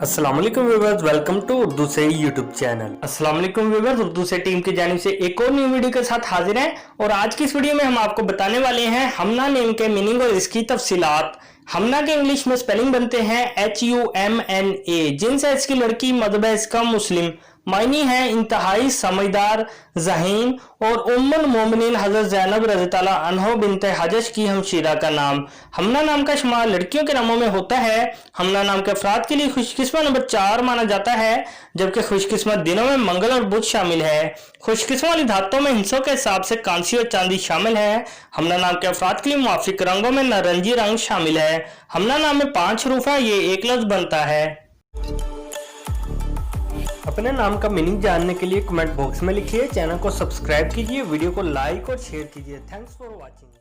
अस्सलाम वालेकुम viewers, welcome to Urdu से यूट्यूब चैनल। अस्सलाम वालेकुम व्यूअर्स, उर्दू से टीम की जानिब से एक और न्यू वीडियो के साथ हाजिर हैं और आज की इस वीडियो में हम आपको बताने वाले हैं हमना नेम के मीनिंग और इसकी तफसीलात। हमना के इंग्लिश में स्पेलिंग बनते हैं HUMNA। जिनस है इसकी लड़की, मज़हब है इसका मुस्लिम, मायनी है इंतहाई समझदार, ज़हीन और उम्मुल मोमिनीन हज़रत ज़ैनब रज़ियल्लाहु अन्हा बिन्त हजज की हमशीरा का नाम। हमना नाम का शुमार लड़कियों के नामों में होता है। हमना नाम के अफराद के लिए खुशकिस्मत नंबर 4 माना जाता है, जबकि खुशकिस्मत दिनों में मंगल और बुध शामिल है। खुशकिस्मत वाली धातों में हिस्सों के हिसाब से कांसी और चांदी शामिल है। हमना नाम के अफराद के लिए मुआफिक रंगों में नारंगी रंग शामिल है। हमना नाम में 5 हरूफ है, ये एक लफ्ज बनता है। अपने नाम का मीनिंग जानने के लिए कमेंट बॉक्स में लिखिए, चैनल को सब्सक्राइब कीजिए, वीडियो को लाइक और शेयर कीजिए। Thanks for watching.